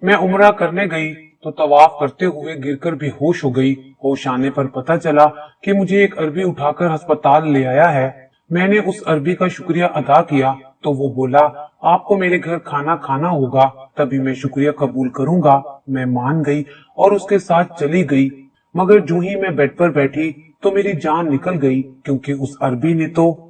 मैं उम्रा करने गई तो तवाफ करते हुए गिरकर बेहोश हो गई। होश आने पर पता चला कि मुझे एक अरबी उठाकर अस्पताल ले आया है। मैंने उस अरबी का शुक्रिया अदा किया तो वो बोला, आपको मेरे घर खाना खाना होगा, तभी मैं शुक्रिया कबूल करूंगा। मैं मान गई और उसके साथ चली गई। मगर जो ही मैं बेड पर बैठी तो मेरी जान निकल गई, क्योंकि उस अरबी ने तो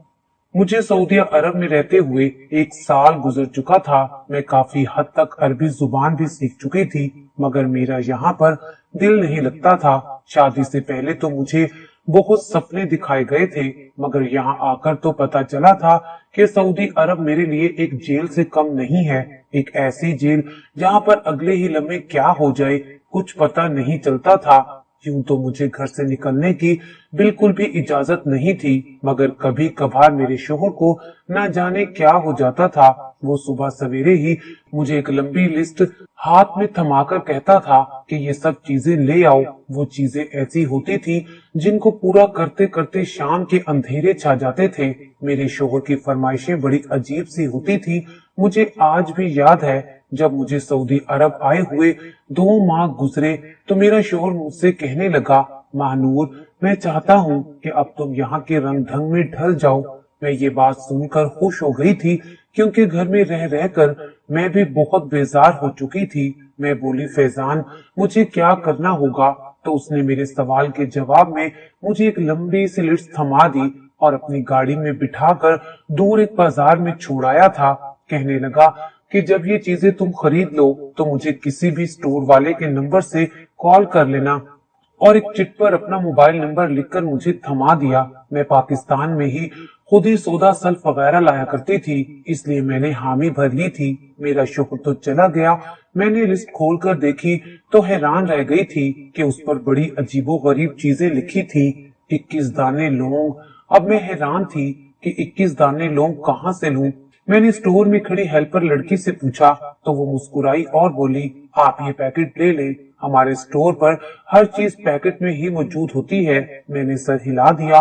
मुझे सऊदी अरब में रहते हुए 1 साल गुजर चुका था। मैं काफी हद तक अरबी जुबान भी सीख चुकी थी, मगर मेरा यहाँ पर दिल नहीं लगता था। शादी से पहले तो मुझे बहुत सपने दिखाए गए थे, मगर यहाँ आकर तो पता चला था कि सऊदी अरब मेरे लिए एक जेल से कम नहीं है। एक ऐसी जेल जहाँ पर अगले ही लम्हे क्या हो जाए कुछ पता नहीं चलता था। यूं तो मुझे घर से निकलने की बिल्कुल भी इजाजत नहीं थी, मगर कभी कभार मेरे शोहर को न जाने क्या हो जाता था। वो सुबह सवेरे ही मुझे एक लंबी लिस्ट हाथ में थमाकर कहता था कि ये सब चीजें ले आओ। वो चीजें ऐसी होती थी जिनको पूरा करते करते शाम के अंधेरे छा जाते थे। मेरे शोहर की फरमाइशें बड़ी अजीब सी होती थी। मुझे आज भी याद है, जब मुझे सऊदी अरब आए हुए 2 माह गुजरे तो मेरा शोहर मुझसे कहने लगा, महानूर, मैं चाहता हूँ कि अब तुम यहाँ के रंग ढंग में ढल जाओ। मैं ये बात सुनकर खुश हो गई थी, क्योंकि घर में रह रहकर मैं भी बहुत बेजार हो चुकी थी। मैं बोली, फैजान, मुझे क्या करना होगा? तो उसने मेरे सवाल के जवाब में मुझे एक लंबी सी लिस्ट थमा दी और अपनी गाड़ी में बिठाकर दूर एक बाजार में छोड़ाया था। कहने लगा कि जब ये चीजें तुम खरीद लो तो मुझे किसी भी स्टोर वाले के नंबर से कॉल कर लेना, और एक चिट पर अपना मोबाइल नंबर लिखकर मुझे थमा दिया। मैं पाकिस्तान में ही खुद ही सौदा सल्फ वगैरह लाया करती थी, इसलिए मैंने हामी भर ली थी। मेरा शोहर तो चला गया। मैंने लिस्ट खोलकर देखी तो हैरान रह गई थी कि उस पर बड़ी अजीबो गरीब चीजें लिखी थी। 21 दाने लौंग। अब मैं हैरान थी कि 21 दाने लौंग कहाँ से लूं। मैंने स्टोर में खड़ी हेल्पर लड़की से पूछा तो वो मुस्कुराई और बोली, आप ये पैकेट ले लें, हमारे स्टोर पर हर चीज पैकेट में ही मौजूद होती है। मैंने सर हिला दिया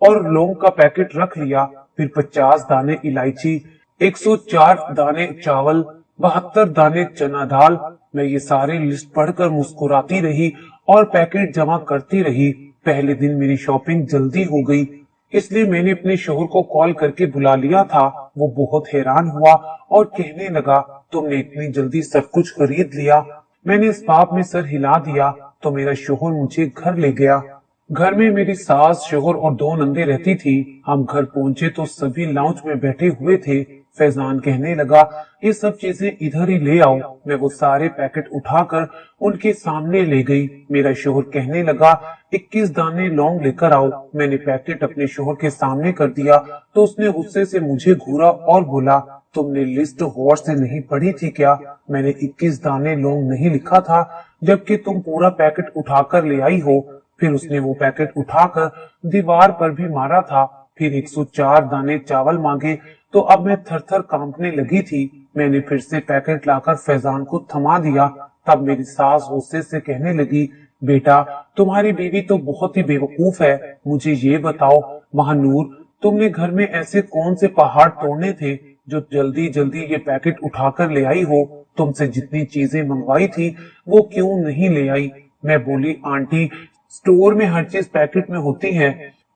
और लौंग का पैकेट रख लिया। फिर 50 दाने इलायची, 104 दाने चावल, 72 दाने चना दाल। मैं ये सारे लिस्ट पढ़कर मुस्कुराती रही और पैकेट जमा करती रही। पहले दिन मेरी शॉपिंग जल्दी हो गई, इसलिए मैंने अपने शोहर को कॉल करके बुला लिया था। वो बहुत हैरान हुआ और कहने लगा, तुमने इतनी जल्दी सब कुछ खरीद लिया? मैंने इस बात में सर हिला दिया तो मेरा शोहर मुझे घर ले गया। घर में मेरी सास, शोहर और 2 नंदे रहती थी। हम घर पहुंचे तो सभी लाउंज में बैठे हुए थे। फैजान कहने लगा, ये सब चीजें इधर ही ले आओ। मैं वो सारे पैकेट उठाकर उनके सामने ले गई। मेरा शोहर कहने लगा, 21 दाने लौंग लेकर आओ। मैंने पैकेट अपने शोहर के सामने कर दिया तो उसने गुस्से से मुझे घूरा और बोला, तुमने लिस्ट गौर से नहीं पढ़ी थी क्या? मैंने 21 दाने लौंग नहीं लिखा था, जबकि तुम पूरा पैकेट उठाकर ले आई हो। फिर उसने वो पैकेट उठाकर दीवार पर भी मारा था। फिर 104 दाने चावल मांगे तो अब मैं थर थर कांपने लगी थी। मैंने फिर से पैकेट लाकर फैजान को थमा दिया। तब मेरी सास गुस्से से कहने लगी, बेटा, तुम्हारी बीवी तो बहुत ही बेवकूफ है। मुझे ये बताओ महानूर, तुमने घर में ऐसे कौन से पहाड़ तोड़ने थे जो जल्दी जल्दी ये पैकेट उठाकर ले आई हो? तुमसे जितनी चीजें मंगवाई थी वो क्यों नहीं ले आई? मैं बोली, आंटी, स्टोर में हर चीज पैकेट में होती है।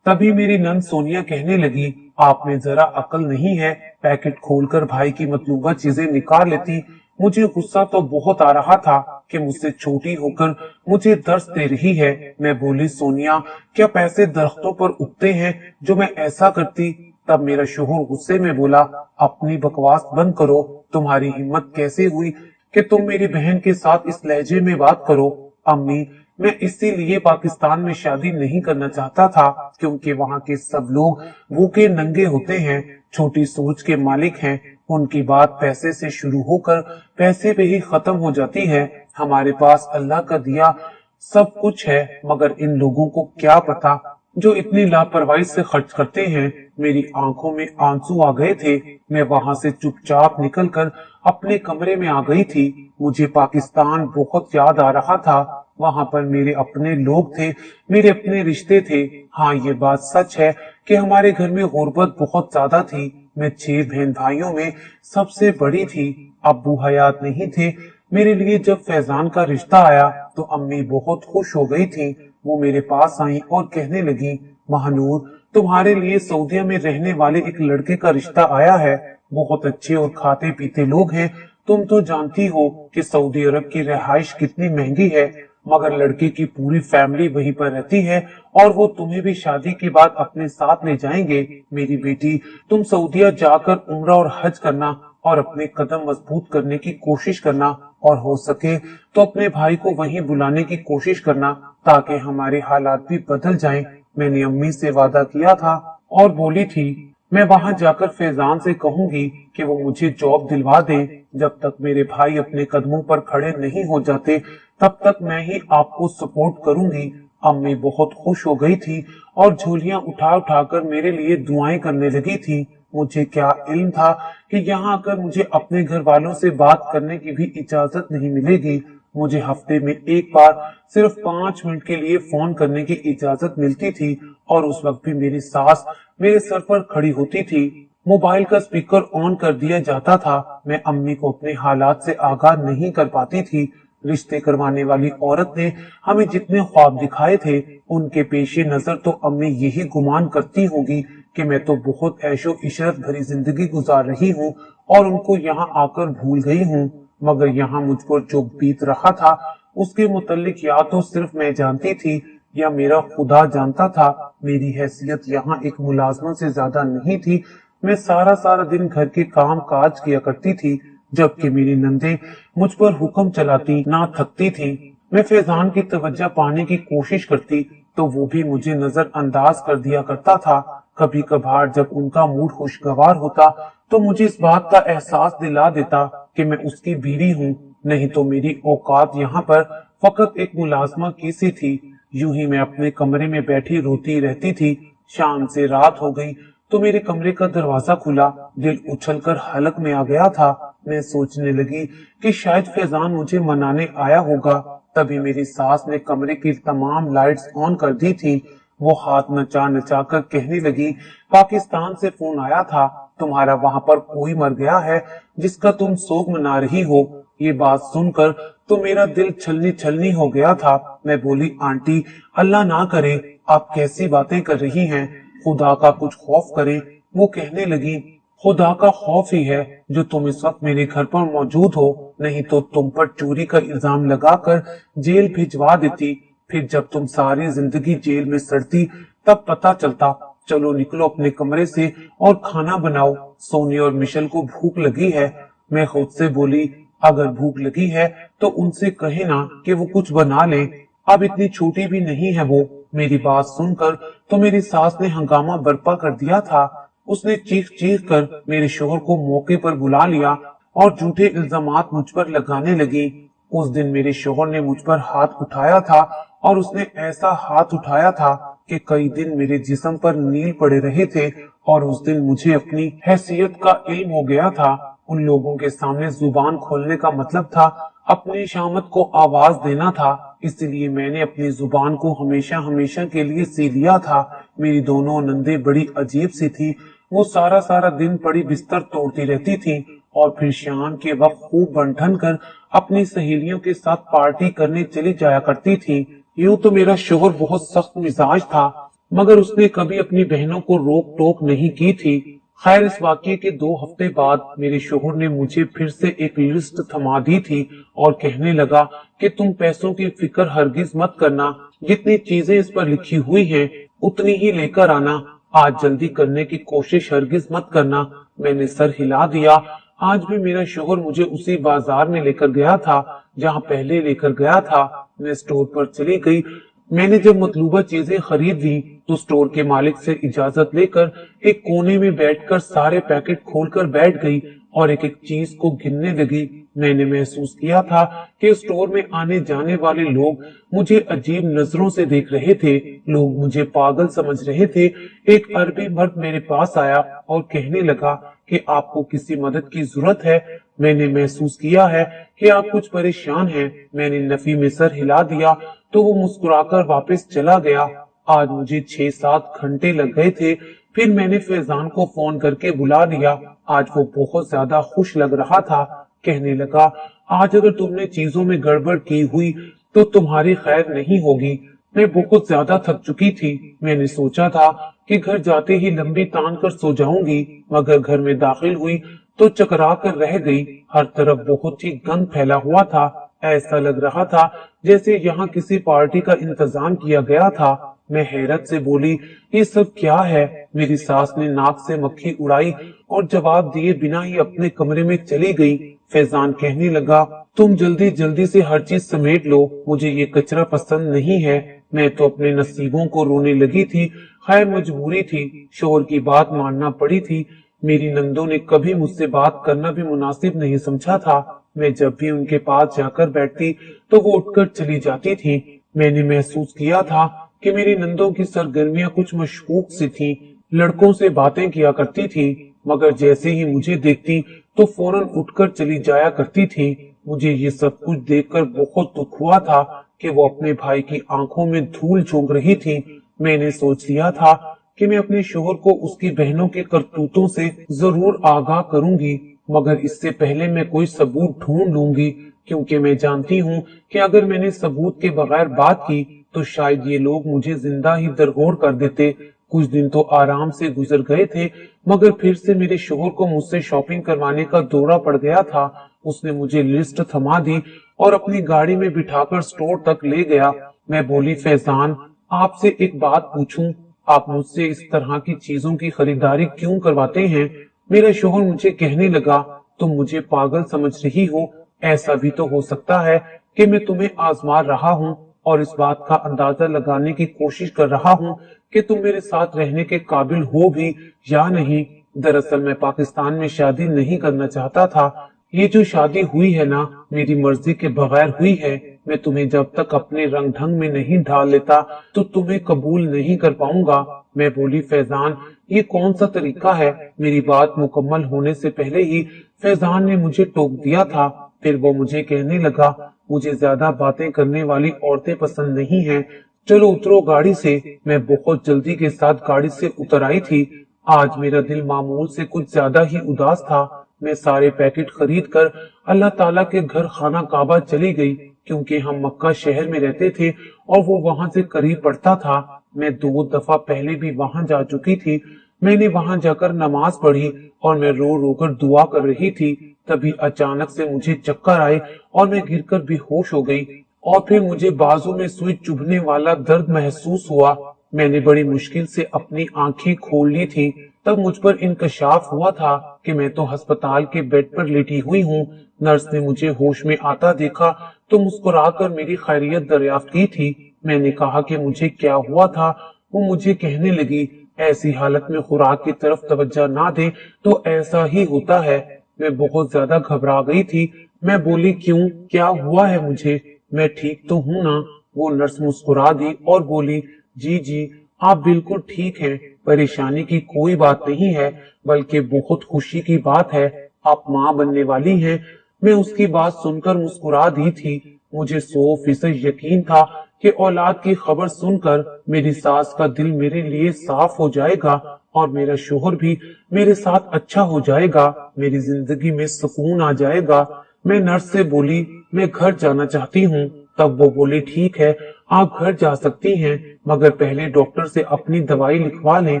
तभी मेरी नंद सोनिया कहने लगी, आप में जरा अकल नहीं है, पैकेट खोलकर भाई की मतलूबा चीजें निकाल लेती। मुझे गुस्सा तो बहुत आ रहा था कि मुझसे छोटी होकर मुझे दर्द दे रही है। मैं बोली, सोनिया, क्या पैसे दरख्तों पर उगते हैं जो मैं ऐसा करती? तब मेरा शोहर गुस्से में बोला, अपनी बकवास बंद करो। तुम्हारी हिम्मत कैसे हुई कि तुम मेरी बहन के साथ इस लहजे में बात करो? अम्मी, मैं इसीलिए पाकिस्तान में शादी नहीं करना चाहता था, क्योंकि वहाँ के सब लोग भूखे नंगे होते हैं, छोटी सोच के मालिक हैं। उनकी बात पैसे से शुरू होकर पैसे पे ही खत्म हो जाती है। हमारे पास अल्लाह का दिया सब कुछ है, मगर इन लोगों को क्या पता जो इतनी लापरवाही से खर्च करते हैं। मेरी आंखों में आंसू आ गए थे। मैं वहां से चुपचाप निकलकर अपने कमरे में आ गई थी। मुझे पाकिस्तान बहुत याद आ रहा था। वहां पर मेरे अपने लोग थे, मेरे अपने रिश्ते थे। हाँ, ये बात सच है कि हमारे घर में गुर्बत बहुत ज्यादा थी। मैं 6 बहन भाइयों में सबसे बड़ी थी। अब्बू हयात नहीं थे। मेरे लिए जब फैजान का रिश्ता आया तो अम्मी बहुत खुश हो गई थी। वो मेरे पास आई और कहने लगी, महानूर, तुम्हारे लिए सऊदीया में रहने वाले एक लड़के का रिश्ता आया है। बहुत अच्छे और खाते पीते लोग हैं। तुम तो जानती हो कि सऊदी अरब की रिहाइश कितनी महंगी है, मगर लड़के की पूरी फैमिली वहीं पर रहती है और वो तुम्हें भी शादी के बाद अपने साथ ले जाएंगे। मेरी बेटी, तुम सऊदीया जाकर उम्रा और हज करना और अपने कदम मजबूत करने की कोशिश करना, और हो सके तो अपने भाई को वहीं बुलाने की कोशिश करना ताकि हमारे हालात भी बदल जाएं। मैंने अम्मी से वादा किया था और बोली थी मैं वहां जाकर फैजान से कहूंगी कि वो मुझे जॉब दिलवा दे। जब तक मेरे भाई अपने कदमों पर खड़े नहीं हो जाते तब तक मैं ही आपको सपोर्ट करूंगी। अम्मी बहुत खुश हो गई थी और झोलियां उठा उठाकर मेरे लिए दुआएं करने लगी थी। मुझे क्या इल्म था कि यहाँ आकर मुझे अपने घर वालों से बात करने की भी इजाजत नहीं मिलेगी। मुझे हफ्ते में एक बार सिर्फ 5 मिनट के लिए फोन करने की इजाजत मिलती थी और उस वक्त भी मेरी सास मेरे सर पर खड़ी होती थी। मोबाइल का स्पीकर ऑन कर दिया जाता था। मैं अम्मी को अपने हालात से आगाह नहीं कर पाती थी। रिश्ते करवाने वाली औरत ने हमें जितने ख्वाब दिखाए थे उनके पेशे नजर तो अम्मी यही गुमान करती होगी कि मैं तो बहुत ऐशो इशरत भरी जिंदगी गुजार रही हूँ और उनको यहाँ आकर भूल गई हूँ। मगर यहाँ मुझ पर जो बीत रहा था उसके मुतालिक या तो सिर्फ मैं जानती थी या मेरा खुदा जानता था। मेरी हैसियत यहाँ एक मुलाजमा से ज्यादा नहीं थी। मैं सारा सारा दिन घर के काम काज किया करती थी, जबकि मेरी नंदे मुझ पर हुक्म चलाती ना थकती थी। मैं फैजान की तवज्जो पाने की कोशिश करती तो वो भी मुझे नजरअंदाज कर दिया करता था। कभी कभार जब उनका मूड खुशगवार होता तो मुझे इस बात का एहसास दिला देता कि मैं उसकी बीवी हूँ, नहीं तो मेरी औकात यहाँ पर फकत एक मुलाजमा की सी थी। यूं ही मैं अपने कमरे में बैठी रोती रहती थी। शाम से रात हो गई तो मेरे कमरे का दरवाजा खुला। दिल उछलकर हलक में आ गया था। मैं सोचने लगी कि शायद फैजान मुझे मनाने आया होगा। तभी मेरी सास ने कमरे की तमाम लाइट्स ऑन कर दी थी। वो हाथ नचा नचा कर कहने लगी, पाकिस्तान से फोन आया था, तुम्हारा वहां पर कोई मर गया है जिसका तुम शोक मना रही हो। ये बात सुनकर तो मेरा दिल छलनी छलनी हो गया था। मैं बोली, आंटी, अल्लाह ना करे, आप कैसी बातें कर रही हैं, खुदा का कुछ खौफ करें। वो कहने लगी, खुदा का खौफ ही है जो तुम इस वक्त मेरे घर पर मौजूद हो, नहीं तो तुम पर चोरी का इल्जाम लगाकर जेल भिजवा देती। फिर जब तुम सारी जिंदगी जेल में सड़ती तब पता चलता। चलो निकलो अपने कमरे से और खाना बनाओ, सोनी और मिशेल को भूख लगी है। मैं खुद से बोली, अगर भूख लगी है तो उनसे कहे ना कि वो कुछ बना ले, अब इतनी छोटी भी नहीं है वो। मेरी बात सुनकर तो मेरी सास ने हंगामा बर्पा कर दिया था। उसने चीख चीख कर मेरे शोहर को मौके पर बुला लिया और झूठे इल्जामात मुझ पर लगाने लगी। उस दिन मेरे शोहर ने मुझ पर हाथ उठाया था और उसने ऐसा हाथ उठाया था कि कई दिन मेरे जिस्म पर नील पड़े रहे थे। और उस दिन मुझे अपनी हैसियत का इल्म हो गया था। उन लोगों के सामने जुबान खोलने का मतलब था अपनी शामत को आवाज देना था। इसलिए मैंने अपनी जुबान को हमेशा हमेशा के लिए सी लिया था। मेरी दोनों नंदे बड़ी अजीब सी थी। वो सारा सारा दिन पड़ी बिस्तर तोड़ती रहती थी और फिर शाम के वक्त खूब बंठन कर अपनी सहेलियों के साथ पार्टी करने चली जाया करती थी। यूं तो मेरा शोहर बहुत सख्त मिजाज था, मगर उसने कभी अपनी बहनों को रोक टोक नहीं की थी। खैर, इस वाकये के 2 हफ्ते बाद मेरे शोहर ने मुझे फिर से एक लिस्ट थमा दी थी और कहने लगा कि तुम पैसों की फिक्र हरगिज मत करना, जितनी चीजें इस पर लिखी हुई हैं उतनी ही लेकर आना, आज जल्दी करने की कोशिश हरगिज मत करना। मैंने सर हिला दिया। आज भी मेरा शोहर मुझे उसी बाजार में लेकर गया था जहाँ पहले लेकर गया था। मैं स्टोर पर चली गई। मैंने जब मतलूबा चीजें खरीद ली तो स्टोर के मालिक से इजाजत लेकर एक कोने में बैठकर सारे पैकेट खोलकर बैठ गई और एक एक चीज को गिनने लगी। मैंने महसूस किया था कि स्टोर में आने जाने वाले लोग मुझे अजीब नजरों से देख रहे थे। लोग मुझे पागल समझ रहे थे। एक अरबी मर्द मेरे पास आया और कहने लगा कि आपको किसी मदद की जरूरत है। मैंने महसूस किया है कि आप कुछ परेशान हैं। मैंने नफी में सर हिला दिया तो वो मुस्कुराकर वापस चला गया। आज मुझे 6-7 घंटे लग गए थे। फिर मैंने फैजान को फोन करके बुला लिया। आज वो बहुत ज्यादा खुश लग रहा था। कहने लगा, आज अगर तुमने चीजों में गड़बड़ की हुई तो तुम्हारी खैर नहीं होगी। मैं बहुत ज्यादा थक चुकी थी। मैंने सोचा था कि घर जाते ही लंबी तान कर सो जाऊंगी, मगर घर में दाखिल हुई तो चकरा कर रह गई। हर तरफ बहुत ही गंद फैला हुआ था। ऐसा लग रहा था जैसे यहाँ किसी पार्टी का इंतजाम किया गया था। मैं हैरत से बोली, ये सब क्या है? मेरी सास ने नाक से मक्खी उड़ाई और जवाब दिए बिना ही अपने कमरे में चली गई। फैजान कहने लगा, तुम जल्दी जल्दी से हर चीज समेट लो, मुझे ये कचरा पसंद नहीं है। मैं तो अपने नसीबों को रोने लगी थी। खैर मजबूरी थी, शोहर की बात मानना पड़ी थी। मेरी नंदों ने कभी मुझसे बात करना भी मुनासिब नहीं समझा था। मैं जब भी उनके पास जाकर बैठती तो वो उठकर चली जाती थी। मैंने महसूस किया था कि मेरी नंदों की सरगर्मियां कुछ मशकूक सी थी। लड़कों से बातें किया करती थी, मगर जैसे ही मुझे देखती तो फौरन उठकर चली जाया करती थी। मुझे ये सब कुछ देखकर बहुत दुख हुआ था कि वो अपने भाई की आंखों में धूल झोंक रही थी। मैंने सोच लिया था कि मैं अपने शोहर को उसकी बहनों के करतूतों से जरूर आगाह करूंगी, मगर इससे पहले मैं कोई सबूत ढूंढ लूंगी, क्योंकि मैं जानती हूँ कि अगर मैंने सबूत के बगैर बात की तो शायद ये लोग मुझे जिंदा ही दरगोर कर देते। कुछ दिन तो आराम से गुजर गए थे, मगर फिर से मेरे शोहर को मुझसे शॉपिंग करवाने का दौरा पड़ गया था। उसने मुझे लिस्ट थमा दी और अपनी गाड़ी में बिठाकर स्टोर तक ले गया। मैं बोली, फैजान, आपसे एक बात पूछूं? आप मुझसे इस तरह की चीजों की खरीदारी क्यों करवाते हैं? मेरा शोहर मुझे कहने लगा, तुम मुझे पागल समझ रही हो। ऐसा भी तो हो सकता है कि मैं तुम्हें आजमा रहा हूँ और इस बात का अंदाजा लगाने की कोशिश कर रहा हूँ कि तुम मेरे साथ रहने के काबिल हो भी या नहीं। दरअसल मैं पाकिस्तान में शादी नहीं करना चाहता था। ये जो शादी हुई है ना, मेरी मर्जी के बगैर हुई है। मैं तुम्हें जब तक अपने रंग ढंग में नहीं ढाल लेता तो तुम्हें कबूल नहीं कर पाऊंगा। मैं बोली, फैजान, ये कौन सा तरीका है? मेरी बात मुकम्मल होने से पहले ही फैजान ने मुझे टोक दिया था। फिर वो मुझे कहने लगा, मुझे ज्यादा बातें करने वाली औरतें पसंद नहीं हैं। चलो उतरो गाड़ी से। मैं बहुत जल्दी के साथ गाड़ी से उतर आई थी। आज मेरा दिल मामूल से कुछ ज्यादा ही उदास था। मैं सारे पैकेट खरीद कर अल्लाह ताला के घर खाना काबा चली गई, क्योंकि हम मक्का शहर में रहते थे और वो वहां से करीब पड़ता था। मैं 2 दफा पहले भी वहां जा चुकी थी। मैंने वहां जाकर नमाज पढ़ी और मैं रो रो कर दुआ कर रही थी। तभी अचानक से मुझे चक्कर आए और मैं गिरकर बेहोश हो गई और फिर मुझे बाजू में सुई चुभने वाला दर्द महसूस हुआ। मैंने बड़ी मुश्किल से अपनी आंखें खोल ली थी। तब मुझ पर इंकशाफ हुआ था कि मैं तो अस्पताल के बेड पर लेटी हुई हूँ। नर्स ने मुझे होश में आता देखा तो मुस्कुराकर मेरी खैरियत दरियाफ्त की थी। मैंने कहा कि मुझे क्या हुआ था। वो मुझे कहने लगी, ऐसी हालत में खुराक की तरफ तवज्जो ना दे तो ऐसा ही होता है। मैं बहुत ज्यादा घबरा गई थी। मैं बोली, क्यों, क्या हुआ है मुझे? मैं ठीक तो हूँ ना? वो नर्स मुस्कुरा दी और बोली, जी जी, आप बिल्कुल ठीक हैं। परेशानी की कोई बात नहीं है, बल्कि बहुत खुशी की बात है। आप माँ बनने वाली हैं। मैं उसकी बात सुनकर मुस्कुरा दी थी। मुझे 100% यकीन था कि औलाद की खबर सुनकर मेरी सास का दिल मेरे लिए साफ हो जाएगा और मेरा शोहर भी मेरे साथ अच्छा हो जाएगा। मेरी जिंदगी में सुकून आ जाएगा। मैं नर्स से बोली, मैं घर जाना चाहती हूँ। तब वो बोली, ठीक है, आप घर जा सकती हैं, मगर पहले डॉक्टर से अपनी दवाई लिखवा लें।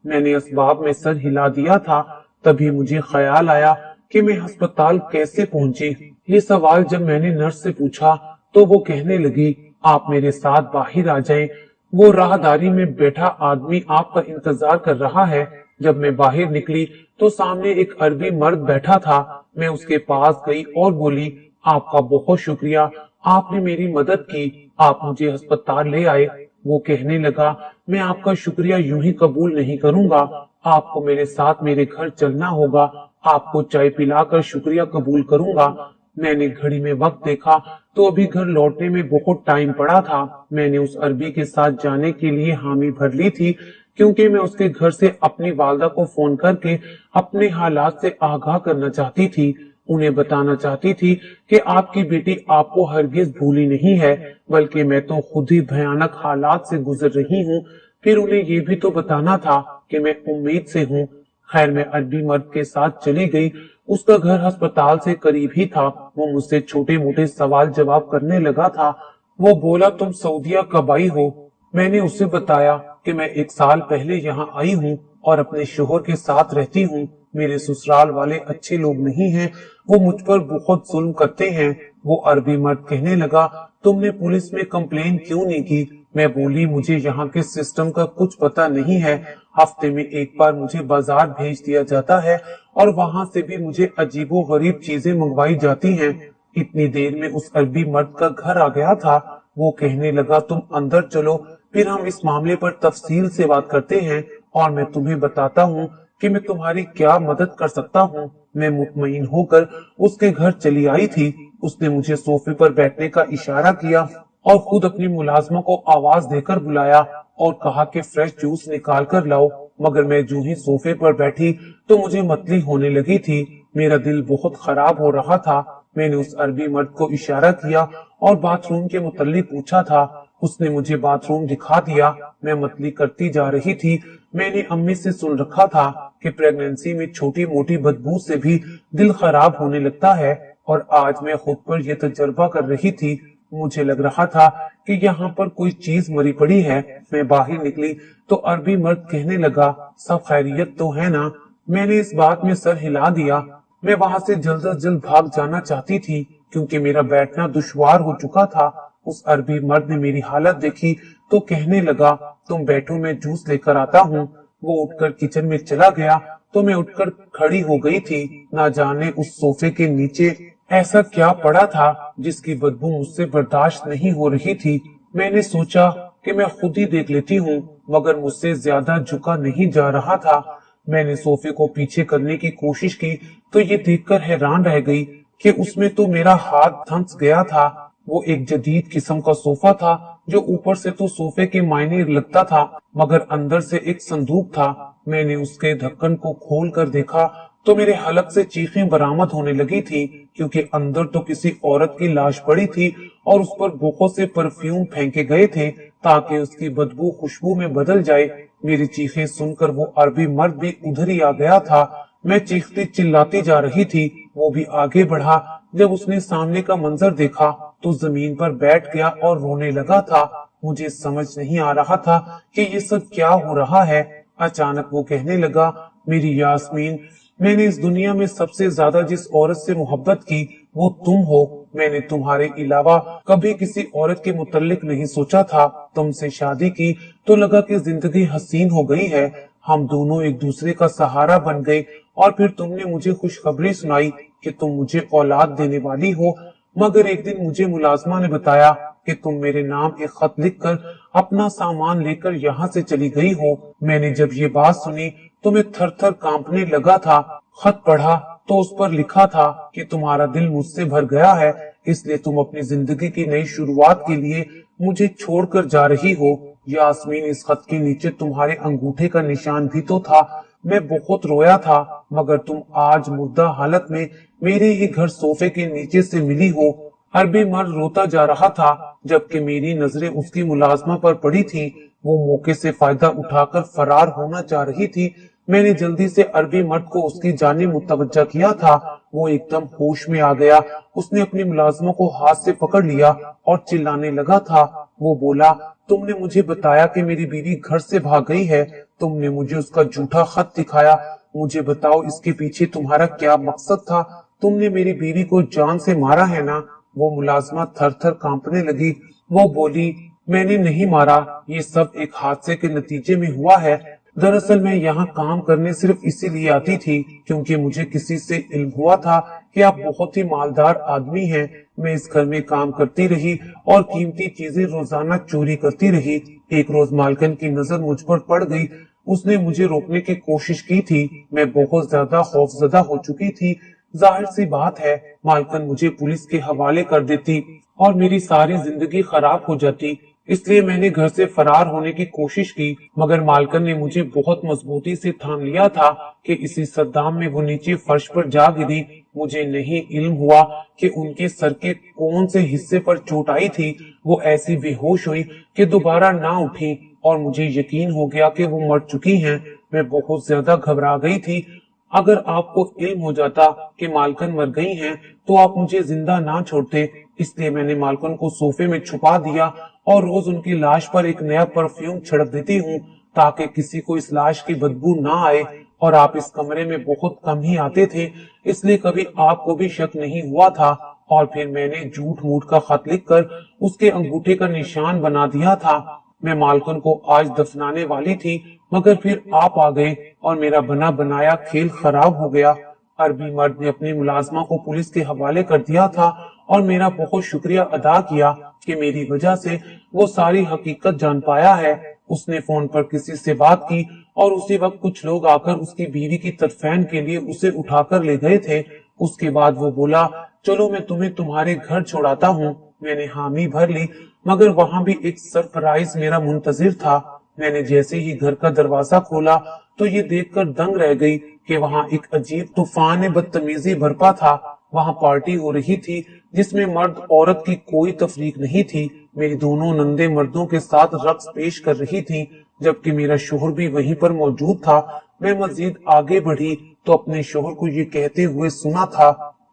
मैंने असबाब में सर हिला दिया था। तभी मुझे ख्याल आया कि मैं अस्पताल कैसे पहुंची। ये सवाल जब मैंने नर्स से पूछा तो वो कहने लगी, आप मेरे साथ बाहर आ जाएं। वो राहदारी में बैठा आदमी आपका इंतजार कर रहा है। जब मैं बाहर निकली तो सामने एक अरबी मर्द बैठा था। मैं उसके पास गई और बोली, आपका बहुत शुक्रिया, आपने मेरी मदद की, आप मुझे अस्पताल ले आए। वो कहने लगा, मैं आपका शुक्रिया यूं ही कबूल नहीं करूंगा, आपको मेरे साथ मेरे घर चलना होगा, आपको चाय पिलाकर शुक्रिया कबूल करूंगा। मैंने घड़ी में वक्त देखा तो अभी घर लौटने में बहुत टाइम पड़ा था। मैंने उस अरबी के साथ जाने के लिए हामी भर ली थी, क्योंकि मैं उसके घर से अपनी वालदा को फोन करके अपने हालात से आगाह करना चाहती थी। उन्हें बताना चाहती थी कि आपकी बेटी आपको हरगिज भूली नहीं है, बल्कि मैं तो खुद ही भयानक हालात से गुजर रही हूँ। फिर उन्हें ये भी तो बताना था कि मैं उम्मीद से हूँ। खैर, मैं अरबी मर्द के साथ चली गई। उसका घर अस्पताल से करीब ही था। वो मुझसे छोटे मोटे सवाल जवाब करने लगा था। वो बोला, तुम सऊदीया कब आई हो? मैंने उसे बताया कि मैं 1 साल पहले यहाँ आई हूँ और अपने शोहर के साथ रहती हूँ। मेरे ससुराल वाले अच्छे लोग नहीं हैं, वो मुझ पर बहुत जुल्म करते हैं। वो अरबी मर्द कहने लगा, तुमने पुलिस में कंप्लेन क्यों नहीं की? मैं बोली, मुझे यहाँ के सिस्टम का कुछ पता नहीं है। हफ्ते में एक बार मुझे बाजार भेज दिया जाता है और वहाँ से भी मुझे अजीबो गरीब चीजें मंगवाई जाती हैं। इतनी देर में उस अरबी मर्द का घर आ गया था। वो कहने लगा, तुम अंदर चलो, फिर हम इस मामले पर तफसील से बात करते हैं और मैं तुम्हें बताता हूँ कि मैं तुम्हारी क्या मदद कर सकता हूँ। मैं मुतमईन होकर उसके घर चली आई थी। उसने मुझे सोफे पर बैठने का इशारा किया और खुद अपनी मुलाजमा को आवाज देकर बुलाया और कहा कि फ्रेश जूस निकाल कर लाओ। मगर मैं जो ही सोफे पर बैठी तो मुझे मतली होने लगी थी। मेरा दिल बहुत खराब हो रहा था। मैंने उस अरबी मर्द को इशारा किया और बाथरूम के मुतल्लिक पूछा था। उसने मुझे बाथरूम दिखा दिया। मैं मतली करती जा रही थी। मैंने अम्मी से सुन रखा था कि प्रेगनेंसी में छोटी मोटी बदबू से भी दिल खराब होने लगता है, और आज मैं खुद पर यह तजर्बा कर रही थी। मुझे लग रहा था कि यहाँ पर कोई चीज मरी पड़ी है। मैं बाहर निकली तो अरबी मर्द कहने लगा, सब खैरियत तो है ना? मैंने इस बात में सर हिला दिया। मैं वहां से जल्द अज जल्द भाग जाना चाहती थी क्योंकि मेरा बैठना दुश्वार हो चुका था। उस अरबी मर्द ने मेरी हालत देखी तो कहने लगा, तुम बैठो, मैं जूस लेकर आता हूँ। वो उठकर किचन में चला गया तो मैं उठकर खड़ी हो गई थी। ना जाने उस सोफे के नीचे ऐसा क्या पड़ा था जिसकी बदबू मुझसे बर्दाश्त नहीं हो रही थी। मैंने सोचा कि मैं खुद ही देख लेती हूँ, मगर मुझसे ज्यादा झुका नहीं जा रहा था। मैंने सोफे को पीछे करने की कोशिश की तो ये देखकर हैरान रह गई कि उसमें तो मेरा हाथ धंस गया था। वो एक जदीद किस्म का सोफा था जो ऊपर से तो सोफे के मायने लगता था, मगर अंदर से एक संदूक था। मैंने उसके ढक्कन को खोल कर देखा तो मेरे हलक से चीखें बरामद होने लगी थी, क्योंकि अंदर तो किसी औरत की लाश पड़ी थी और उस पर बहुत से परफ्यूम फेंके गए थे ताकि उसकी बदबू खुशबू में बदल जाए। मेरी चीखें सुनकर वो अरबी मर्द भी उधर ही आ गया था। मैं चीखती चिल्लाती जा रही थी, वो भी आगे बढ़ा। जब उसने सामने का मंजर देखा तो जमीन पर बैठ गया और रोने लगा था। मुझे समझ नहीं आ रहा था कि ये सब क्या हो रहा है। अचानक वो कहने लगा, मेरी यास्मीन, मैंने इस दुनिया में सबसे ज्यादा जिस औरत से मोहब्बत की वो तुम हो। मैंने तुम्हारे अलावा कभी किसी औरत के मुतल्लिक नहीं सोचा था। तुमसे शादी की तो लगा कि जिंदगी हसीन हो गई है। हम दोनों एक दूसरे का सहारा बन गए और फिर तुमने मुझे खुशखबरी सुनाई कि तुम मुझे औलाद देने वाली हो। मगर एक दिन मुझे मुलाजमा ने बताया कि तुम मेरे नाम एक खत लिखकर अपना सामान लेकर यहाँ से चली गई हो। मैंने जब ये बात सुनी तो मैं थर थर कांपने लगा था। खत पढ़ा तो उस पर लिखा था कि तुम्हारा दिल मुझसे भर गया है, इसलिए तुम अपनी जिंदगी की नई शुरुआत के लिए मुझे छोड़कर जा रही हो। यास्मीन, इस खत के नीचे तुम्हारे अंगूठे का निशान भी तो था। मैं बहुत रोया था, मगर तुम आज मुर्दा हालत में मेरे ही घर सोफे के नीचे से मिली हो। अरबी मर्द रोता जा रहा था जबकि मेरी नजरें उसकी मुलाजमा पर पड़ी थी। वो मौके से फायदा उठाकर फरार होना चाह रही थी। मैंने जल्दी से अरबी मर्द को उसकी जानिब मुतवज्जा किया था। वो एकदम होश में आ गया। उसने अपनी मुलाजमा को हाथ से पकड़ लिया और चिल्लाने लगा था। वो बोला, तुमने मुझे बताया कि मेरी बीवी घर से भाग गई है। तुमने मुझे उसका झूठा खत दिखाया। मुझे बताओ, इसके पीछे तुम्हारा क्या मकसद था? तुमने मेरी बीवी को जान से मारा है ना? वो मुलाजमा थर थर कांपने लगी। वो बोली, मैंने नहीं मारा, ये सब एक हादसे के नतीजे में हुआ है। दरअसल मैं यहाँ काम करने सिर्फ इसीलिए आती थी क्योंकि मुझे किसी से इल्म हुआ था कि आप बहुत ही मालदार आदमी हैं। मैं इस घर में काम करती रही और कीमती चीजें रोजाना चोरी करती रही। एक रोज मालकन की नजर मुझ पर पड़ गई। उसने मुझे रोकने की कोशिश की थी। मैं बहुत ज्यादा खौफजदा हो चुकी थी। जाहिर सी बात है, मालकन मुझे पुलिस के हवाले कर देती और मेरी सारी जिंदगी खराब हो जाती। इसलिए मैंने घर से फरार होने की कोशिश की, मगर मालकन ने मुझे बहुत मजबूती से थाम लिया था कि इसी सद्दाम में वो नीचे फर्श पर जा गिरी। मुझे नहीं इल्म हुआ कि उनके सर के कौन से हिस्से पर चोट आई थी। वो ऐसी बेहोश हुई कि दोबारा ना उठी और मुझे यकीन हो गया कि वो मर चुकी हैं। मैं बहुत ज्यादा घबरा गई थी। अगर आपको इल्म हो जाता कि मालकन मर गई हैं, तो आप मुझे जिंदा ना छोड़ते। इसलिए मैंने मालकन को सोफे में छुपा दिया और रोज उनकी लाश पर एक नया परफ्यूम छिड़क देती हूँ ताकि किसी को इस लाश की बदबू ना आए। और आप इस कमरे में बहुत कम ही आते थे, इसलिए कभी आपको भी शक नहीं हुआ था। और फिर मैंने झूठ मूठ का खत लिखकर उसके अंगूठे का निशान बना दिया था। मैं मालकन को आज दफनाने वाली थी, मगर फिर आप आ गए और मेरा बना बनाया खेल खराब हो गया। अरबी मर्द ने अपनी मुलाजमा को पुलिस के हवाले कर दिया था और मेरा बहुत शुक्रिया अदा किया कि मेरी वजह से वो सारी हकीकत जान पाया है। उसने फोन पर किसी से बात की और उसी वक्त कुछ लोग आकर उसकी बीवी की तदफीन के लिए उसे उठाकर ले गए थे। उसके बाद वो बोला, चलो मैं तुम्हें तुम्हारे घर छोड़ाता हूँ। मैंने हामी भर ली, मगर वहां भी एक सरप्राइज मेरा मुंतजिर था। मैंने जैसे ही घर का दरवाजा खोला तो ये देखकर दंग रह गई कि वहां एक अजीब तूफान बदतमीजी बरपा था। वहां पार्टी हो रही थी जिसमें मर्द औरत की कोई तफरीक नहीं थी। मेरी दोनों नंदे मर्दों के साथ रक्स पेश कर रही थी, जबकि मेरा शोहर भी वहीं पर मौजूद था। मैं मजीद आगे बढ़ी तो अपने शोहर को ये कहते हुए सुना था,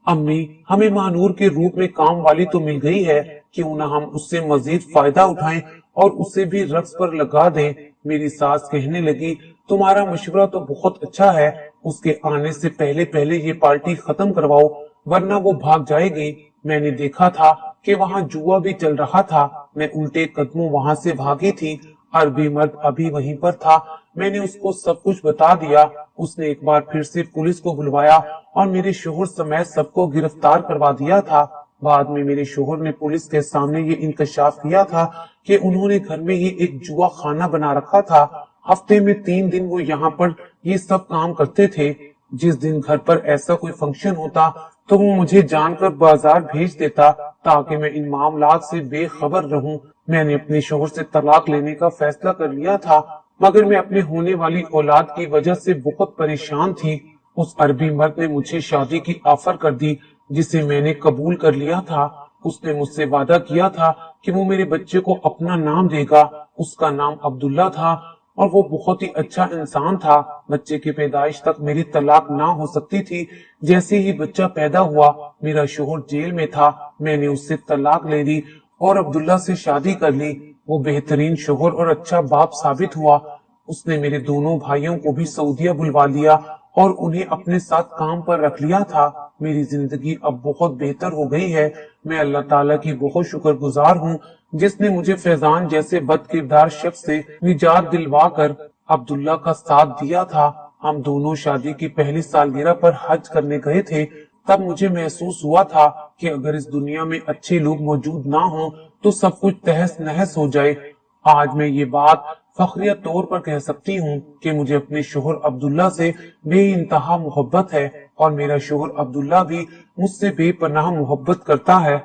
अम्मी, हमें महानूर के रूप में काम वाली तो मिल गई है, क्यों ना हम उससे मजीद फायदा उठाएं और उसे भी रक्स पर लगा दें। मेरी सास कहने लगी, तुम्हारा मशवरा तो बहुत अच्छा है, उसके आने से पहले पहले ये पार्टी खत्म करवाओ, वरना वो भाग जाएगी। मैंने देखा था कि वहाँ जुआ भी चल रहा था। मैं उल्टे कदमों वहाँ से भागी थी। अरबी मर्द अभी वहीं पर था। मैंने उसको सब कुछ बता दिया। उसने एक बार फिर से पुलिस को बुलवाया और मेरे शोहर समेत सबको गिरफ्तार करवा दिया था। बाद में मेरे शोहर ने पुलिस के सामने ये इंकशाफ किया था कि उन्होंने घर में ही एक जुआ खाना बना रखा था। हफ्ते में 3 दिन वो यहाँ पर ये सब काम करते थे। जिस दिन घर पर ऐसा कोई फंक्शन होता तो वो मुझे जानकर बाजार भेज देता ताकि मैं इन मामलात से बेखबर रहूं। मैंने अपने शोहर से तलाक लेने का फैसला कर लिया था, मगर मैं अपने होने वाली औलाद की वजह से बहुत परेशान थी। उस अरबी मर्द ने मुझे शादी की ऑफर कर दी, जिसे मैंने कबूल कर लिया था। उसने मुझसे वादा किया था कि वो मेरे बच्चे को अपना नाम देगा। उसका नाम अब्दुल्ला था और वो बहुत ही अच्छा इंसान था। बच्चे की पैदाइश तक मेरी तलाक ना हो सकती थी। जैसे ही बच्चा पैदा हुआ, मेरा शोहर जेल में था। मैंने उससे तलाक ले ली और अब्दुल्ला से शादी कर ली। वो बेहतरीन शोहर और अच्छा बाप साबित हुआ। उसने मेरे दोनों भाइयों को भी सऊदीया बुलवा लिया और उन्हें अपने साथ काम पर रख लिया था। मेरी जिंदगी अब बहुत बेहतर हो गई है। मैं अल्लाह ताला की बहुत शुक्रगुजार हूँ, जिसने मुझे फैजान जैसे बदकिरदार शख्स से निजात दिलवा कर अब्दुल्ला का साथ दिया था। हम दोनों शादी की पहली सालगिरह पर हज करने गए थे। तब मुझे महसूस हुआ था कि अगर इस दुनिया में अच्छे लोग मौजूद ना हो तो सब कुछ तहस नहस हो जाए। आज मैं ये बात फख्रिया तौर पर कह सकती हूँ कि मुझे अपने शोहर अब्दुल्ला से बेइंतहा मोहब्बत है और मेरा शोहर अब्दुल्ला भी मुझसे बेपनाह मोहब्बत करता है।